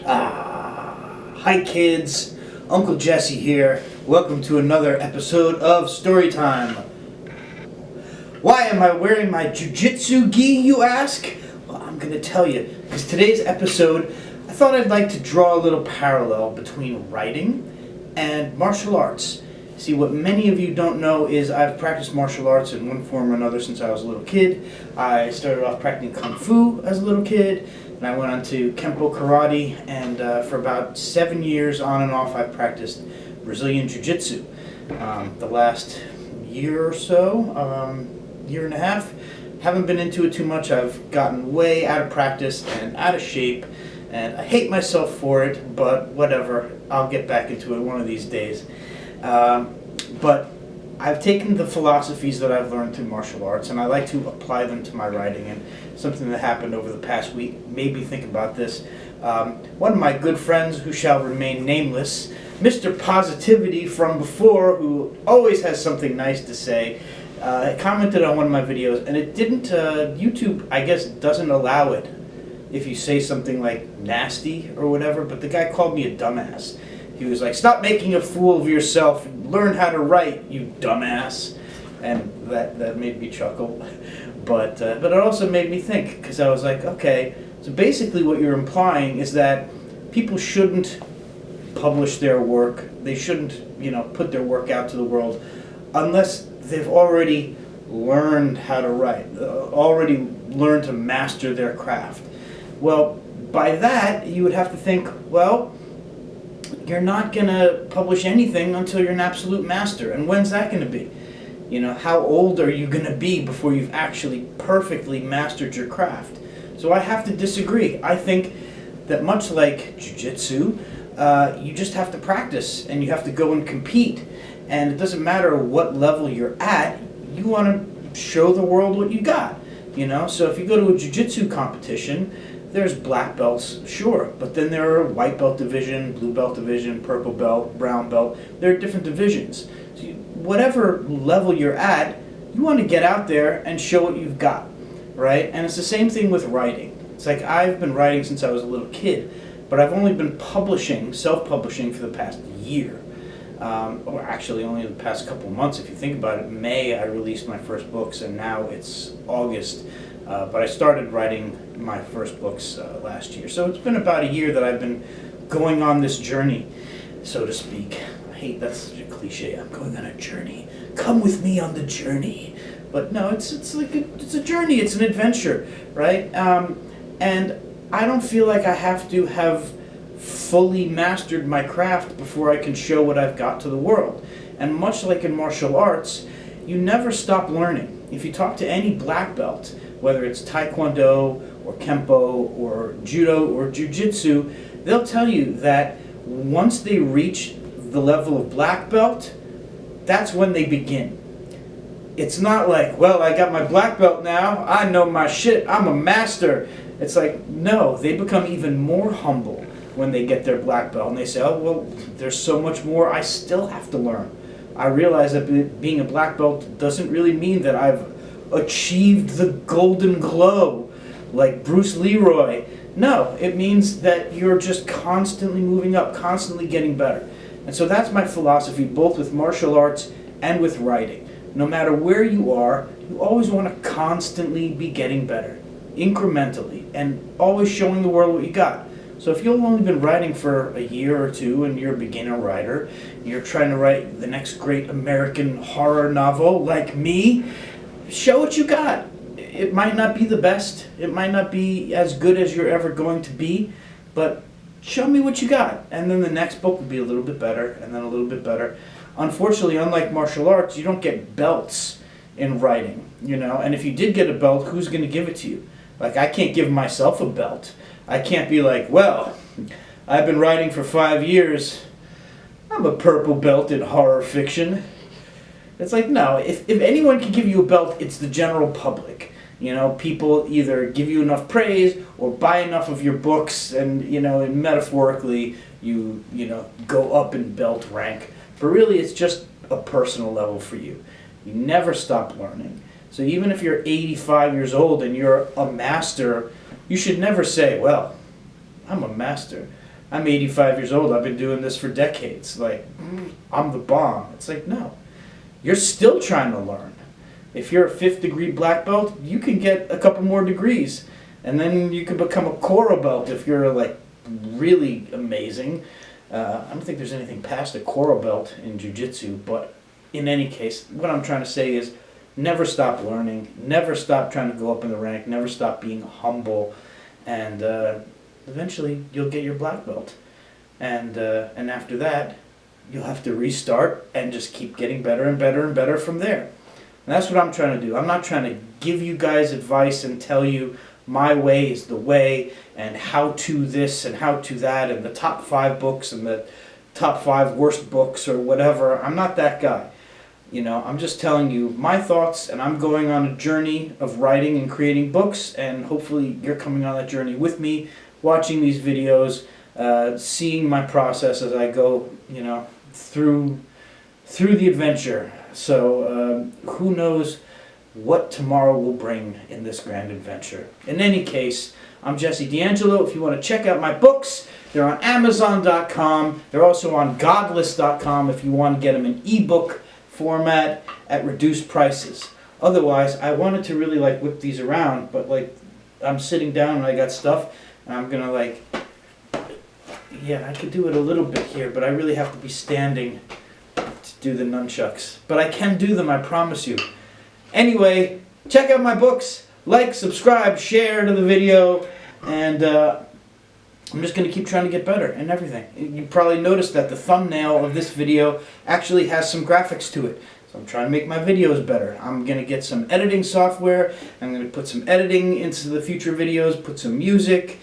Hi kids, Uncle Jesse here. Welcome to another episode of Storytime. Why am I wearing my Jiu-Jitsu gi, you ask? Well, I'm going to tell you, because today's episode, I thought I'd like to draw a little parallel between writing and martial arts. See, what many of you don't know is I've practiced martial arts in one form or another since I was a little kid. I started off practicing Kung Fu as a little kid, and I went on to Kempo Karate, and for about 7 years on and off I've practiced Brazilian Jiu-Jitsu. The last year or so, year and a half, haven't been into it too much. I've gotten way out of practice and out of shape, and I hate myself for it, but whatever, I'll get back into it one of these days. But I've taken the philosophies that I've learned through martial arts and I like to apply them to my writing, and something that happened over the past week made me think about this. One of my good friends, who shall remain nameless, Mr. Positivity from before, who always has something nice to say, commented on one of my videos, and it didn't, YouTube I guess doesn't allow it if you say something like nasty or whatever, but the guy called me a dumbass. He was like, "Stop making a fool of yourself. Learn how to write, you dumbass." And that made me chuckle. But it also made me think, because I was like, okay, so basically what you're implying is that people shouldn't publish their work. They shouldn't, put their work out to the world unless they've already learned how to write, already learned to master their craft. Well, by that, you would have to think, well, you're not going to publish anything until you're an absolute master. And when's that going to be? How old are you going to be before you've actually perfectly mastered your craft? So I have to disagree. I think that much like Jiu-Jitsu, you just have to practice and you have to go and compete. And it doesn't matter what level you're at, you want to show the world what you got. So if you go to a Jiu-Jitsu competition, there's black belts, sure, but then there are white belt division, blue belt division, purple belt, brown belt. There are different divisions. So whatever level you're at, you want to get out there and show what you've got, right? And it's the same thing with writing. It's like I've been writing since I was a little kid, but I've only been publishing, self-publishing, for the past year. Or actually only the past couple months, if you think about it. May I released my first books, and now it's August. But I started writing my first books last year. So it's been about a year that I've been going on this journey, so to speak. I hate that's such a cliche. I'm going on a journey. Come with me on the journey. But no, it's like it's a journey. It's an adventure, right? And I don't feel like I have to have fully mastered my craft before I can show what I've got to the world. And much like in martial arts, you never stop learning. If you talk to any black belt, whether it's Taekwondo or Kempo or Judo or Jiu-Jitsu, they'll tell you that once they reach the level of black belt, that's when they begin. It's not like, well, I got my black belt now, I know my shit, I'm a master. It's like, no, they become even more humble when they get their black belt, and they say, oh, well, there's so much more I still have to learn. I realize that being a black belt doesn't really mean that I've achieved the golden glow like Bruce Leroy. No, it means that you're just constantly moving up, constantly getting better. And so that's my philosophy, both with martial arts and with writing. No matter where you are, you always want to constantly be getting better, incrementally, and always showing the world what you got. So if you've only been writing for a year or two and you're a beginner writer, you're trying to write the next great American horror novel like me, show what you got. It might not be the best, it might not be as good as you're ever going to be, but show me what you got. And then the next book will be a little bit better, and then a little bit better. Unfortunately, unlike martial arts, you don't get belts in writing, and if you did get a belt, who's going to give it to you? Like, I can't give myself a belt. I can't be like, well, I've been writing for 5 years, I'm a purple belt in horror fiction. It's like, no, if anyone can give you a belt, it's the general public. People either give you enough praise or buy enough of your books, and, metaphorically, you go up in belt rank. But really, it's just a personal level for you. You never stop learning. So even if you're 85 years old and you're a master, you should never say, well, I'm a master. I'm 85 years old. I've been doing this for decades. Like, I'm the bomb. It's like, no. You're still trying to learn. If you're a 5th degree black belt, you can get a couple more degrees. And then you can become a Koro belt if you're like really amazing. I don't think there's anything past a Koro belt in Jiu-Jitsu, but in any case, what I'm trying to say is never stop learning, never stop trying to go up in the rank, never stop being humble, and eventually you'll get your black belt. And after that, you'll have to restart and just keep getting better and better and better from there. And that's what I'm trying to do. I'm not trying to give you guys advice and tell you my way is the way and how to this and how to that and the top 5 books and the top 5 worst books or whatever. I'm not that guy. You know, I'm just telling you my thoughts, and I'm going on a journey of writing and creating books, and hopefully you're coming on that journey with me, watching these videos, seeing my process as I go, you know, through the adventure. So who knows what tomorrow will bring in this grand adventure. In any case, I'm Jesse D'Angelo. If you want to check out my books, they're on Amazon.com. They're also on Godless.com if you want to get them in ebook format at reduced prices. Otherwise, I wanted to really like whip these around, but like I'm sitting down and I got stuff, and I'm gonna like, yeah, I could do it a little bit here, but I really have to be standing to do the nunchucks. But I can do them, I promise you. Anyway, check out my books, like, subscribe, share to the video, and I'm just going to keep trying to get better and everything. You probably noticed that the thumbnail of this video actually has some graphics to it. So I'm trying to make my videos better. I'm going to get some editing software. I'm going to put some editing into the future videos, put some music.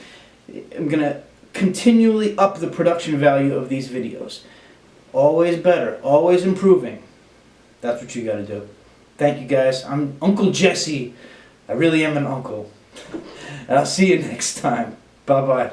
I'm going to continually up the production value of these videos. Always better, always improving. That's what you got to do. Thank you guys. I'm Uncle Jesse. I really am an uncle. And I'll see you next time. Bye-bye.